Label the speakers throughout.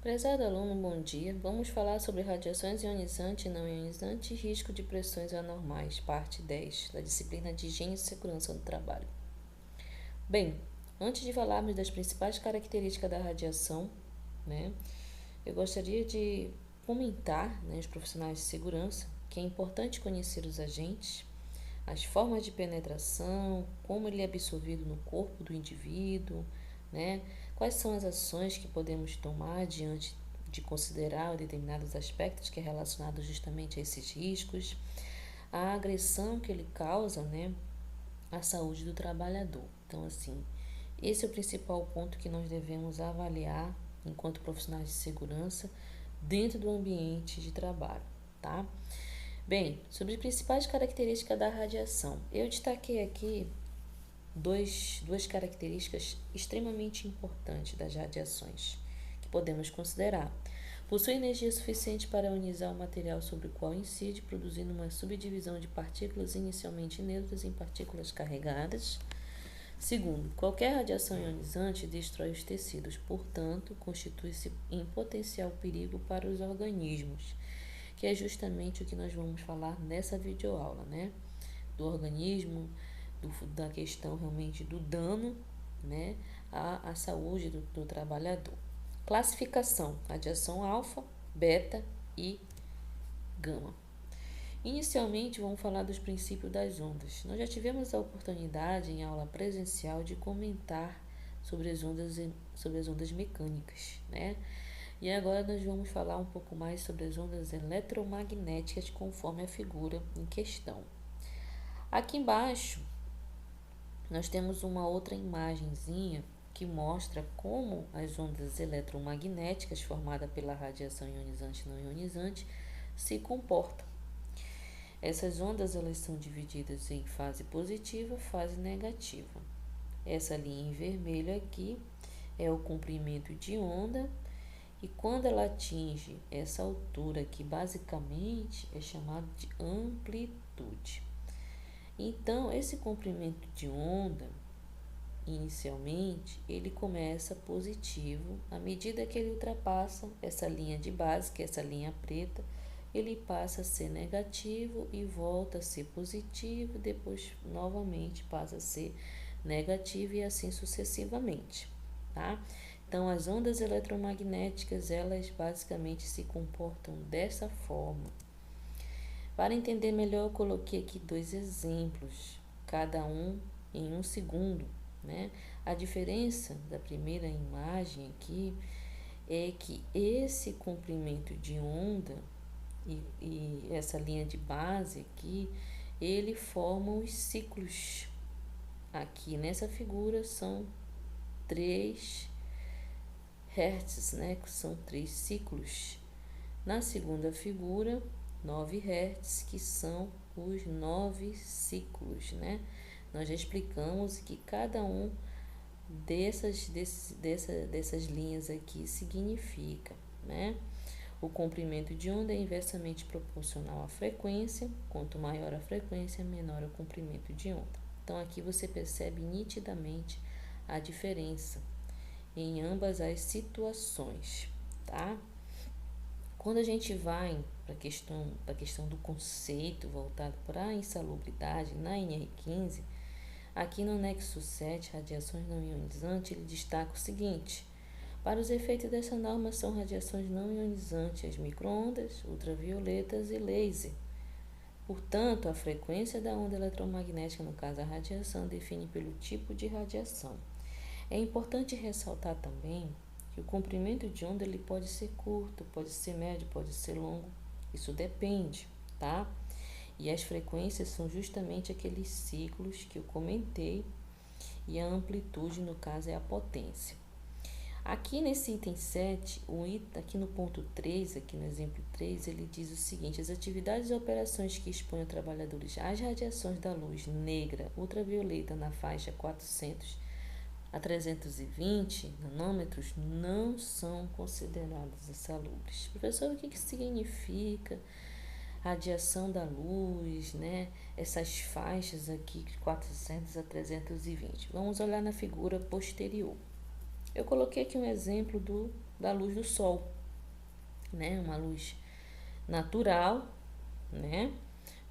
Speaker 1: Prezado aluno, bom dia. Vamos falar sobre radiações ionizantes e não ionizantes e risco de pressões anormais, parte 10, da disciplina de Higiene e Segurança do Trabalho. Bem, antes de falarmos das principais características da radiação, eu gostaria de comentar, os profissionais de segurança, que é importante conhecer os agentes, as formas de penetração, como ele é absorvido no corpo do indivíduo, quais são as ações que podemos tomar diante de considerar determinados aspectos que é relacionado justamente a esses riscos, a agressão que ele causa, à saúde do trabalhador. Então, assim, esse é o principal ponto que nós devemos avaliar enquanto profissionais de segurança dentro do ambiente de trabalho, tá? Bem, sobre as principais características da radiação, eu destaquei aqui duas características extremamente importantes das radiações que podemos considerar. Possui energia suficiente para ionizar o material sobre o qual incide, produzindo uma subdivisão de partículas inicialmente neutras em partículas carregadas. Segundo, qualquer radiação ionizante destrói os tecidos, portanto, constitui-se em potencial perigo para os organismos, que é justamente o que nós vamos falar nessa videoaula, do organismo, da questão realmente do dano, à saúde do trabalhador. Classificação: radiação alfa, beta e gama. Inicialmente, vamos falar dos princípios das ondas. Nós já tivemos a oportunidade em aula presencial de comentar sobre as ondas mecânicas, E agora nós vamos falar um pouco mais sobre as ondas eletromagnéticas conforme a figura em questão. Aqui embaixo nós temos uma outra imagenzinha que mostra como as ondas eletromagnéticas formadas pela radiação ionizante e não ionizante se comportam. Essas ondas elas são divididas em fase positiva e fase negativa. Essa linha em vermelho aqui é o comprimento de onda, e quando ela atinge essa altura aqui, basicamente é chamado de amplitude. Então, esse comprimento de onda, inicialmente, ele começa positivo. À medida que ele ultrapassa essa linha de base, que é essa linha preta, ele passa a ser negativo e volta a ser positivo, depois novamente passa a ser negativo e assim sucessivamente, tá? Então, as ondas eletromagnéticas, elas basicamente se comportam dessa forma. Para entender melhor, eu coloquei aqui dois exemplos, cada um em um segundo, A diferença da primeira imagem aqui é que esse comprimento de onda e essa linha de base aqui, ele forma os ciclos. Aqui nessa figura são 3 Hz, que são 3 ciclos. Na segunda figura, 9 Hz, que são os 9 ciclos, Nós já explicamos que cada um dessas linhas aqui significa, O comprimento de onda é inversamente proporcional à frequência. Quanto maior a frequência, menor o comprimento de onda. Então, aqui você percebe nitidamente a diferença em ambas as situações, tá? Quando a gente vai para a questão do conceito voltado para a insalubridade, na NR15, aqui no anexo 7, radiações não ionizantes, ele destaca o seguinte: para os efeitos dessa norma são radiações não ionizantes, as microondas, ultravioletas e laser. Portanto, a frequência da onda eletromagnética, no caso a radiação, define pelo tipo de radiação. É importante ressaltar também que o comprimento de onda ele pode ser curto, pode ser médio, pode ser longo. Isso depende, tá? E as frequências são justamente aqueles ciclos que eu comentei, e a amplitude, no caso, é a potência. Aqui nesse item 7, aqui no ponto 3, aqui no exemplo 3, ele diz o seguinte: as atividades e operações que expõem os trabalhadores às radiações da luz negra ultravioleta na faixa 400 a 320 nanômetros não são consideradas insalubres. Professor, o que significa radiação da luz, Essas faixas aqui de 400 a 320. Vamos olhar na figura posterior. Eu coloquei aqui um exemplo da luz do sol, né? Uma luz natural, né?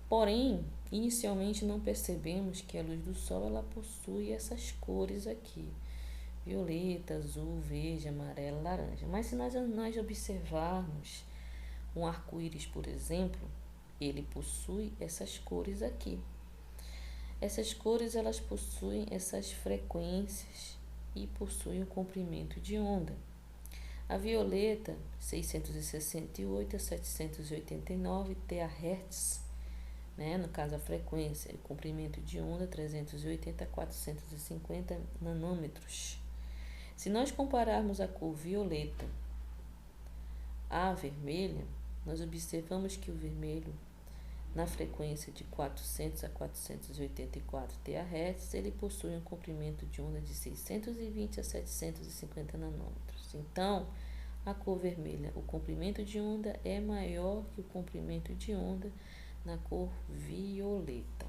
Speaker 1: Porém, inicialmente não percebemos que a luz do sol ela possui essas cores aqui: violeta, azul, verde, amarelo, laranja. Mas se nós observarmos um arco-íris, por exemplo, ele possui essas cores aqui. Essas cores elas possuem essas frequências e possuem o comprimento de onda. A violeta 668 a 789 THz, né? No caso a frequência e comprimento de onda 380 a 450 nanômetros. Se nós compararmos a cor violeta à vermelha, nós observamos que o vermelho, na frequência de 400 a 484 THz, ele possui um comprimento de onda de 620 a 750 nanômetros. Então, a cor vermelha, o comprimento de onda é maior que o comprimento de onda na cor violeta,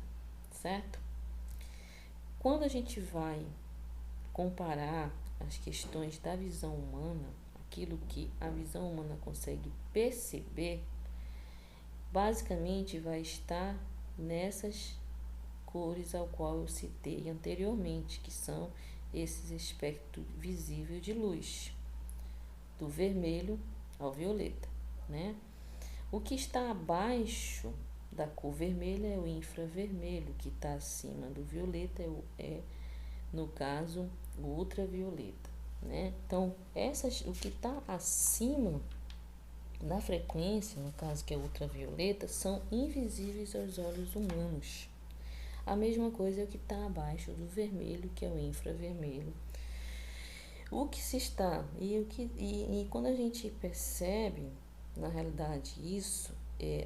Speaker 1: certo? Quando a gente vai comparar as questões da visão humana, aquilo que a visão humana consegue perceber, basicamente vai estar nessas cores ao qual eu citei anteriormente, que são esses espectros visíveis de luz, do vermelho ao violeta, né? O que está abaixo da cor vermelha é o infravermelho, que está acima do violeta no caso, o ultravioleta, né? Então, o que está acima da frequência, no caso que é ultravioleta, são invisíveis aos olhos humanos. A mesma coisa é o que está abaixo do vermelho, que é o infravermelho. O que se está e quando a gente percebe, na realidade, isso,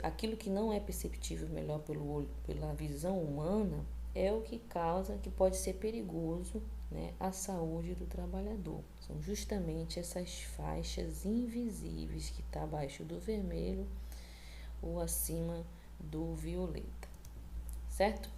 Speaker 1: aquilo que não é perceptível melhor pelo olho, pela visão humana, é o que causa, que pode ser perigoso, né, à saúde do trabalhador. São justamente essas faixas invisíveis que está abaixo do vermelho ou acima do violeta, certo?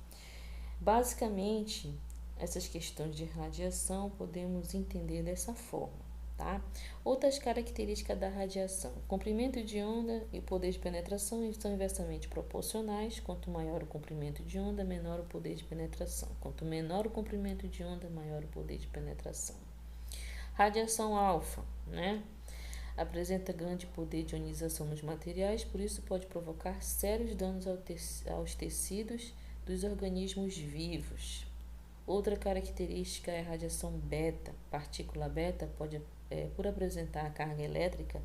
Speaker 1: Basicamente, essas questões de radiação podemos entender dessa forma, tá? Outras características da radiação: comprimento de onda e poder de penetração são inversamente proporcionais. Quanto maior o comprimento de onda, menor o poder de penetração. Quanto menor o comprimento de onda, maior o poder de penetração. Radiação alfa, né? Apresenta grande poder de ionização nos materiais, por isso pode provocar sérios danos aos tecidos dos organismos vivos. Outra característica é a radiação beta. Partícula beta por apresentar a carga elétrica,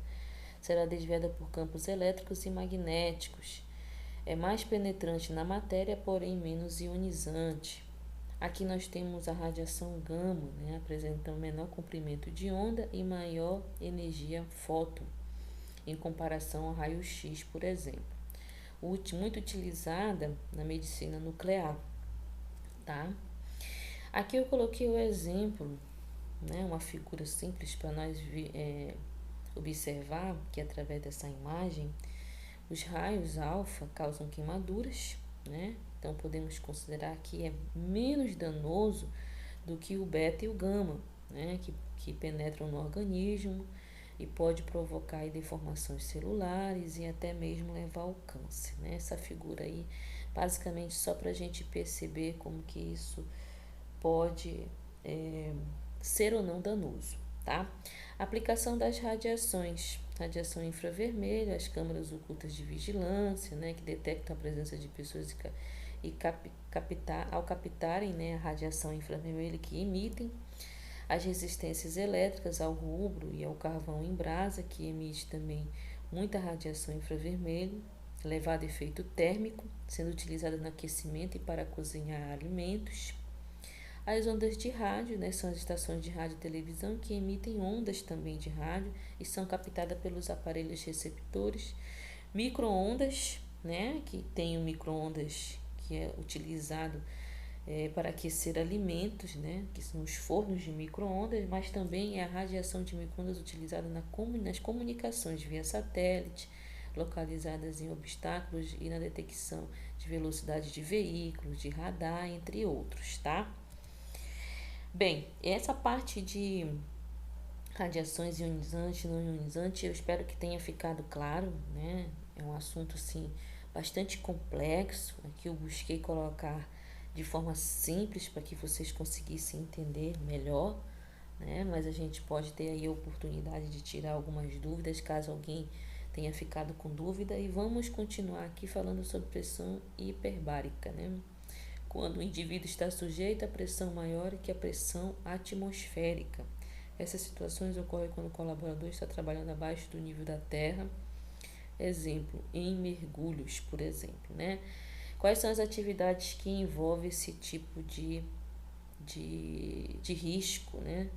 Speaker 1: será desviada por campos elétricos e magnéticos. É mais penetrante na matéria, porém menos ionizante. Aqui nós temos a radiação gama, né, apresentando menor comprimento de onda e maior energia fóton, em comparação ao raio-x, por exemplo. Muito utilizada na medicina nuclear, tá? Aqui eu coloquei o exemplo, né, uma figura simples para nós observar que através dessa imagem os raios alfa causam queimaduras, né? Então podemos considerar que é menos danoso do que o beta e o gama, né, que penetram no organismo e pode provocar deformações celulares e até mesmo levar ao câncer, né? Essa figura aí, basicamente só para a gente perceber como que isso pode ser ou não danoso, tá? Aplicação das radiações: radiação infravermelha, as câmeras ocultas de vigilância, né, que detectam a presença de pessoas ao captarem, né, a radiação infravermelha que emitem. As resistências elétricas ao rubro e ao carvão em brasa, que emite também muita radiação infravermelha, levada a efeito térmico, sendo utilizada no aquecimento e para cozinhar alimentos. As ondas de rádio, né, são as estações de rádio e televisão que emitem ondas também de rádio e são captadas pelos aparelhos receptores. Micro-ondas, né, que tem o micro-ondas que é utilizado para aquecer alimentos, né, que são os fornos de micro-ondas, mas também é a radiação de micro-ondas utilizada nas comunicações via satélite, localizadas em obstáculos e na detecção de velocidade de veículos, de radar, entre outros, tá? Bem, essa parte de radiações ionizantes, não ionizantes. Eu espero que tenha ficado claro, né? É um assunto, assim, bastante complexo. Aqui eu busquei colocar de forma simples para que vocês conseguissem entender melhor, né? Mas a gente pode ter aí a oportunidade de tirar algumas dúvidas, caso alguém tenha ficado com dúvida. E vamos continuar aqui falando sobre pressão hiperbárica, né? Quando o indivíduo está sujeito a pressão maior que a pressão atmosférica. Essas situações ocorrem quando o colaborador está trabalhando abaixo do nível da terra, exemplo, em mergulhos, por exemplo, né? Quais são as atividades que envolvem esse tipo de risco, né?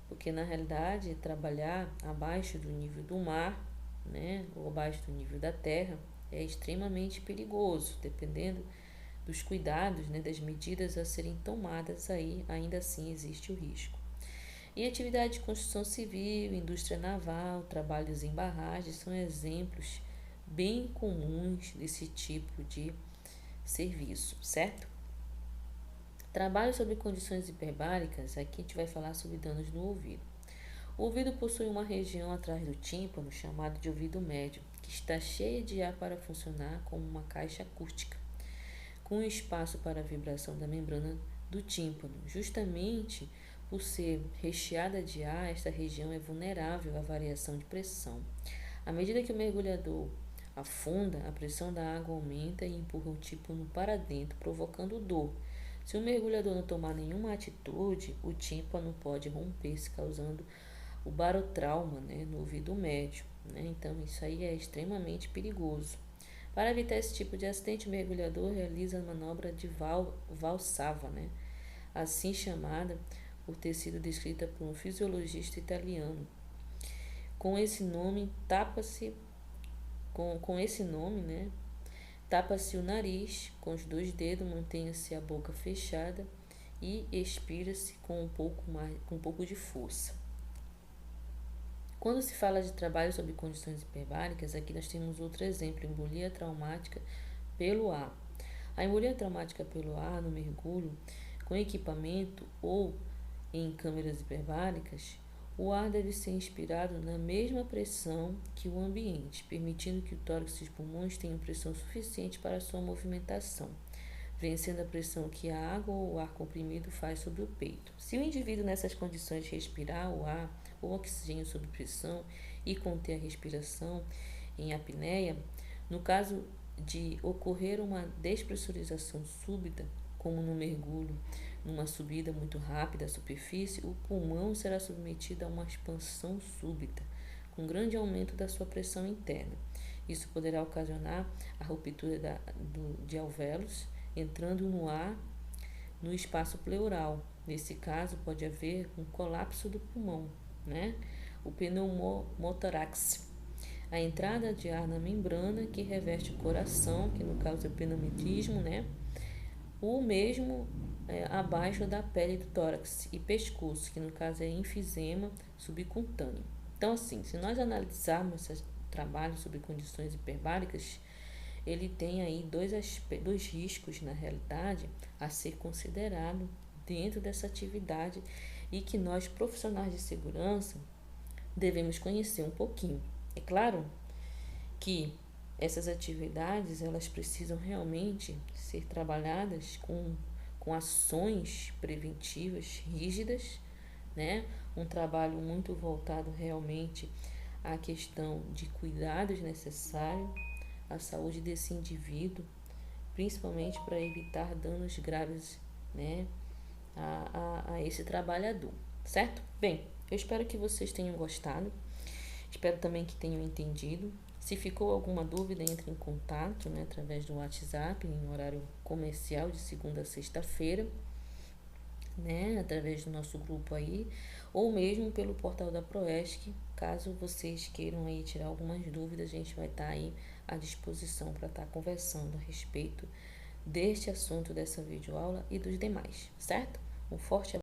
Speaker 1: Porque, na realidade, trabalhar abaixo do nível do mar, né, ou abaixo do nível da terra, é extremamente perigoso, dependendo dos cuidados, né, das medidas a serem tomadas, aí ainda assim existe o risco. E atividade de construção civil, indústria naval, trabalhos em barragens são exemplos bem comuns desse tipo de serviço, certo? Trabalho sobre condições hiperbáricas, aqui a gente vai falar sobre danos no ouvido. O ouvido possui uma região atrás do tímpano, chamada de ouvido médio, que está cheia de ar para funcionar como uma caixa acústica, com espaço para a vibração da membrana do tímpano. Justamente por ser recheada de ar, esta região é vulnerável à variação de pressão. À medida que o mergulhador afunda, a pressão da água aumenta e empurra o tímpano para dentro, provocando dor. Se o mergulhador não tomar nenhuma atitude, o tímpano pode romper-se, causando o barotrauma, né, no ouvido médio, né? Então, isso aí é extremamente perigoso. Para evitar esse tipo de acidente, o mergulhador realiza a manobra de valsalva, né? Assim chamada por ter sido descrita por um fisiologista italiano. Com esse nome, né? Tapa-se o nariz com os dois dedos, mantenha-se a boca fechada e expira-se com um pouco de força. Quando se fala de trabalho sob condições hiperbáricas, aqui nós temos outro exemplo, embolia traumática pelo ar. A embolia traumática pelo ar no mergulho com equipamento ou em câmeras hiperbáricas, o ar deve ser inspirado na mesma pressão que o ambiente, permitindo que o tórax e os pulmões tenham pressão suficiente para a sua movimentação, vencendo a pressão que a água ou o ar comprimido faz sobre o peito. Se o indivíduo nessas condições respirar o ar ou oxigênio sob pressão e conter a respiração em apneia, no caso de ocorrer uma despressurização súbita, como no mergulho, numa subida muito rápida à superfície, o pulmão será submetido a uma expansão súbita, com grande aumento da sua pressão interna. Isso poderá ocasionar a ruptura de alvéolos, entrando no ar no espaço pleural. Nesse caso, pode haver um colapso do pulmão, né? O pneumotórax, a entrada de ar na membrana que reveste o coração, que no caso é o pneumatismo, né? O mesmo abaixo da pele do tórax e pescoço, que no caso é enfisema subcutâneo. Então, assim, se nós analisarmos esse trabalho sobre condições hiperbáricas, ele tem aí dois riscos, na realidade, a ser considerado dentro dessa atividade e que nós, profissionais de segurança, devemos conhecer um pouquinho. É claro que essas atividades, elas precisam realmente ser trabalhadas com ações preventivas rígidas, né? Um trabalho muito voltado realmente à questão de cuidados necessários à saúde desse indivíduo, principalmente para evitar danos graves, né, a esse trabalhador, certo? Bem, eu espero que vocês tenham gostado, espero também que tenham entendido. Se ficou alguma dúvida, entre em contato, né, através do WhatsApp, em horário comercial, de segunda a sexta-feira, né, através do nosso grupo aí, ou mesmo pelo portal da Proesc. Caso vocês queiram aí tirar algumas dúvidas, a gente vai estar aí à disposição para estar conversando a respeito deste assunto, dessa videoaula e dos demais, certo? Um forte abraço.